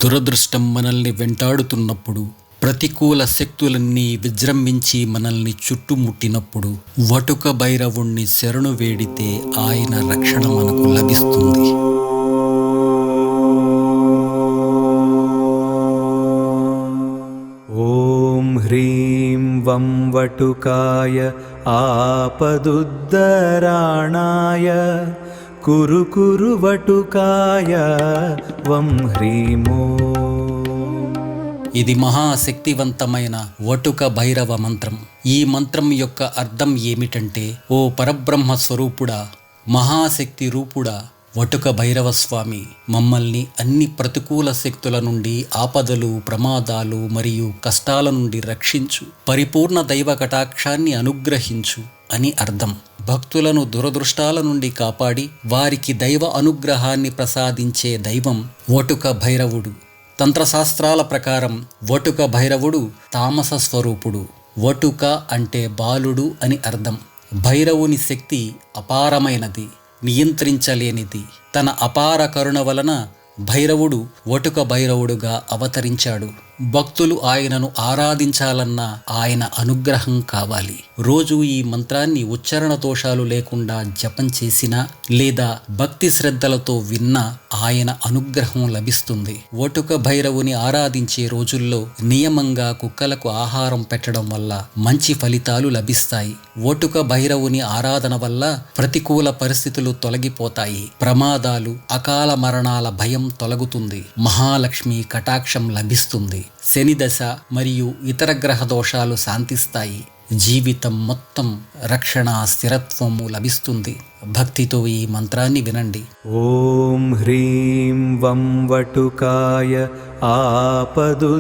దురదృష్టం మనల్ని వెంటాడుతున్నప్పుడు, ప్రతికూల శక్తులన్నీ విజృంభించి మనల్ని చుట్టుముట్టినప్పుడు వటుక భైరవుణ్ణి శరణు వేడితే ఆయన రక్షణ మనకు లభిస్తుంది. ఓం హ్రీం వం వటుకాయ ఆపదుద్దరాణాయ కురు కురు వటుకాయ వం హ్రీమో. ఇది మహాశక్తివంతమైన వటుక భైరవ మంత్రం. ఈ మంత్రం యొక్క అర్థం ఏమిటంటే, ఓ పరబ్రహ్మ స్వరూపుడా, మహాశక్తి రూపుడా, వటుక భైరవ స్వామి, మమ్మల్ని అన్ని ప్రతికూల శక్తుల నుండి, ఆపదలు, ప్రమాదాలు మరియు కష్టాల నుండి రక్షించు, పరిపూర్ణ దైవ కటాక్షాన్ని అనుగ్రహించు అని అర్థం. భక్తులను దురదృష్టాల నుండి కాపాడి వారికి దైవ అనుగ్రహాన్ని ప్రసాదించే దైవం వటుక భైరవుడు. తంత్రశాస్త్రాల ప్రకారం వటుక భైరవుడు తామస స్వరూపుడు. వటుక అంటే బాలుడు అని అర్థం. భైరవుని శక్తి అపారమైనది, నియంత్రించలేనిది. తన అపార కరుణ వలన భైరవుడు వటుక భైరవుడుగా అవతరించాడు. భక్తులు ఆయనను ఆరాధించాలన్నా ఆయన అనుగ్రహం కావాలి. రోజు ఈ మంత్రాన్ని ఉచ్చారణ దోషాలు లేకుండా జపం చేసినా లేదా భక్తి శ్రద్ధలతో విన్నా ఆయన అనుగ్రహం లభిస్తుంది. వటుక భైరవుని ఆరాధించే రోజుల్లో నియమంగా కుక్కలకు ఆహారం పెట్టడం వల్ల మంచి ఫలితాలు లభిస్తాయి. వటుక భైరవుని ఆరాధన వల్ల ప్రతికూల పరిస్థితులు తొలగిపోతాయి. ప్రమాదాలు, అకాల మరణాల భయం తొలగుతుంది. మహాలక్ష్మి కటాక్షం లభిస్తుంది. శని దశ మరియు ఇతర గ్రహ దోషాలు శాంతిస్తాయి. జీవితం మొత్తం రక్షణ, స్థిరత్వము లభిస్తుంది. భక్తితో ఈ మంత్రాన్ని వినండి. ఓం హ్రీం వం వటుకాయ ఆపదుద్దరాణాయ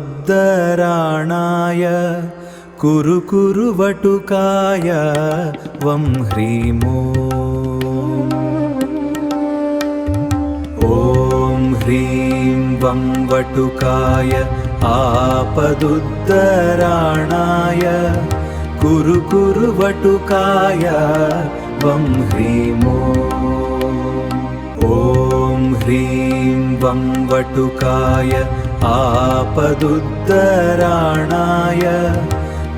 కురు కురు వటుకాయ వం హ్రీమో. ఓం హ్రీం వం వటుకాయ ఆపదుద్దరాణాయ కురు కురు వటుకాయ వం హ్రీమో. ఓం హ్రీం వం వటుకాయ ఆపదుద్దరాణాయ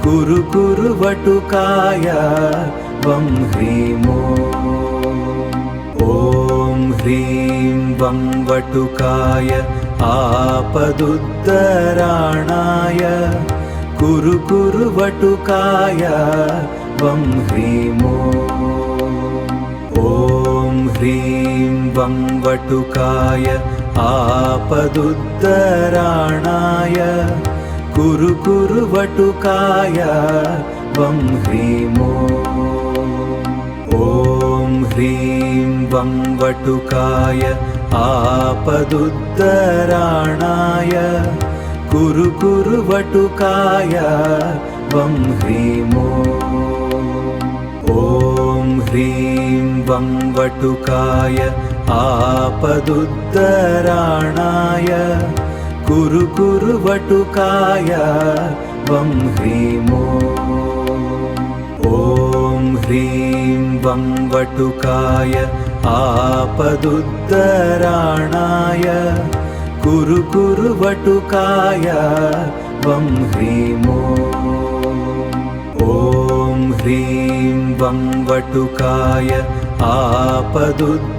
కురు కురు వటుకాయ వం హ్రీమో. ఓం హ్రీం వం వటుకాయ ఆపదుద్దరాణాయ కురు కురు వటుకాయ వం హ్రీమో. ఓం హ్రీం వం వటుకాయ ఆపదుద్దరాణాయ కురు కురు వటుకాయ వం హ్రీమో. ఓం హ్రీం వం వటుకాయ ఆపదుద్దరాణాయ కురు కురు వటుకాయ వం హ్రీమో. ఓం హ్రీం వం వటుకాయ ఆపదుద్దరాణాయ కురు కురు వటుకాయ వం హ్రీమో. ఓం హ్రీం వం వటుకాయ ఆపదుద్దరాణాయ కురు కురు వటుకాయ వం హ్రీమో. ఓం హ్రీం వం వటుకాయ ఆపదుద్దరాణాయ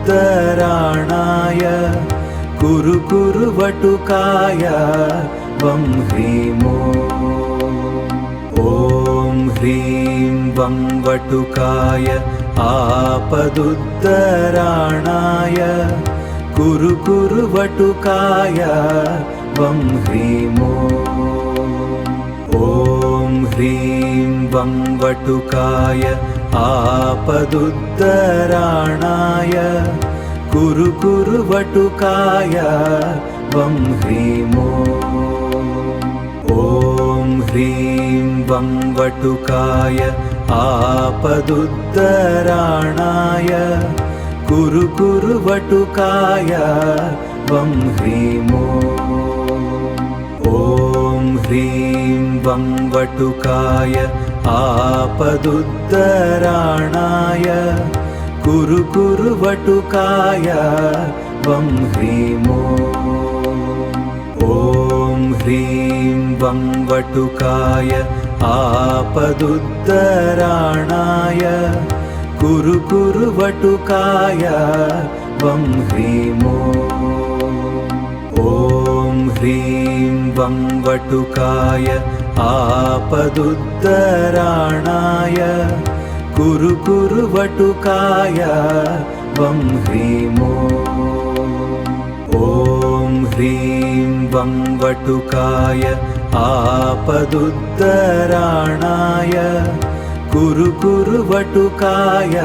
కురు కురు వటుకాయ వం హ్రీమో. ఓం హ్రీం వం వటుకాయ ఆపదుద్దరాణాయ కురు కురు వటుకాయ వం హ్రీమో. ఓం హ్రీం వం వటుకాయ ఆపదుద్దరాణాయ కురు కురు వటుకాయ వం హ్రీమో. ఓం హ్రీం వం వటుకాయ ఆపదుద్దరాణాయ కురు కురు వటుకాయ వం హ్రీమో. ఓం హ్రీం వం వటుకాయ ఆపదుద్దరాణాయ కురు కురు వటుకాయ వం హ్రీమో. ह्रीं वं वटुकाय आपदुत्तराणाय कुरु कुरु वटुकाय वं ह्रीं ॐ ह्रीं वं वटुकाय आपदुत्तराणाय कुरु कुरु वटुकाय वं ह्रीं ॐ ह्रीं वं वटुकाय आपदुत्तराणाय कुरु कुरु वटुकाय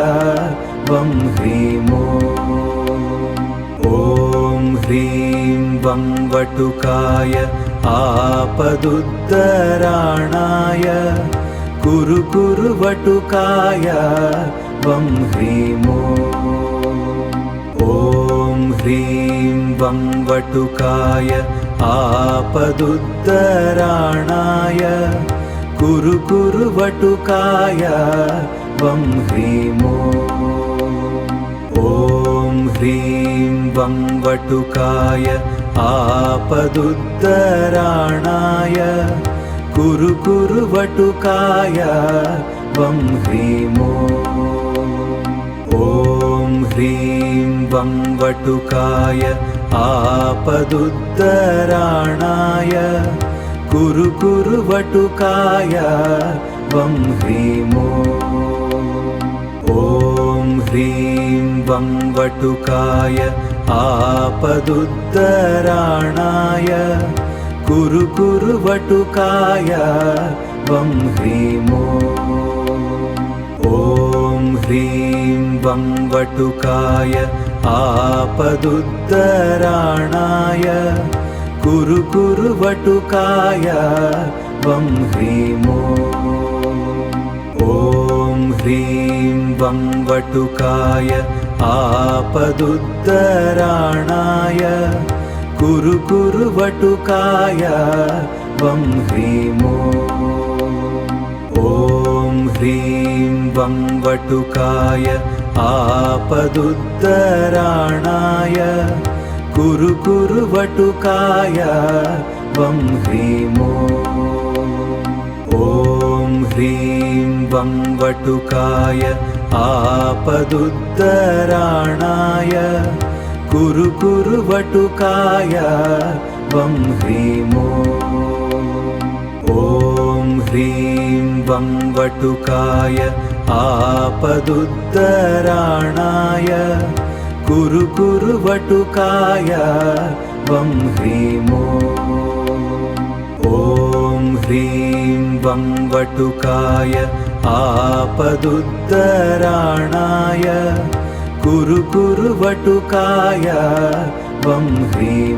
वं ह्रीं ॐ ह्रीं वं वटुकाय आपदुत्तराणाय कुरु कुरु वटुकाय वं ह्रीं ॐ ह्रीं वं वटुकाय आपदुत्तराणाय कुरु कुरु वटुकाय वं ह्रीं ॐ ह्रीं वं वटुकाय आपदुत्तराणाय कुरु कुरु वटुकाय वं ह्रीं ॐ ह्रीं वं वटुकाय आपदुत्तराणाय कुरु कुरु वटुकाय वं ह्रीं ॐ ह्रीं वं वटुकाय आपदुत्तराणाय कुरु कुरु वटुकाय वं ह्रीं ॐ ह्रीं वं वटुकाय आपदुत्तराणाय कुरु कुरु वटुकाय वं ह्रीं ॐ ह्रीं वं वटुकाय आपदुत्तराणाय कुरु कुरु वटुकाय वं ह्रीं ॐ ह्रीं वं वटुकाय आपदुत्तराणाय कुरु कुरु वटुकाय वं ह्रीं ॐ ह्रीं वं वटुकाय आपदुत्तराणाय कुरु कुरु वटुकाय वं ह्रीं ॐ ह्रीं वं वटुकाय आपदुत्तराणाय कुरु कुरु वटुकाय वं ह्रीं ॐ ह्रीं वं वटुकाय आपदुत्तराणाय कुरु कुरु वटुकाय वं ह्रीं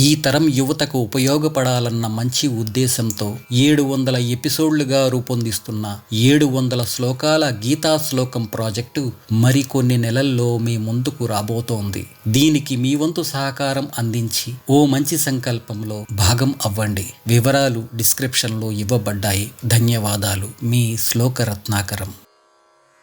ఈ తరం యువతకు ఉపయోగపడాలన్న మంచి ఉద్దేశంతో 700 ఎపిసోడ్లుగా రూపొందిస్తున్న 700 శ్లోకాల గీతా శ్లోకం ప్రాజెక్టు మరికొన్ని నెలల్లో మీ ముందుకు రాబోతోంది. దీనికి మీ వంతు సహకారం అందించి ఓ మంచి సంకల్పంలో భాగం అవ్వండి. వివరాలు డిస్క్రిప్షన్లో ఇవ్వబడ్డాయి. ధన్యవాదాలు. మీ శ్లోక రత్నాకరం.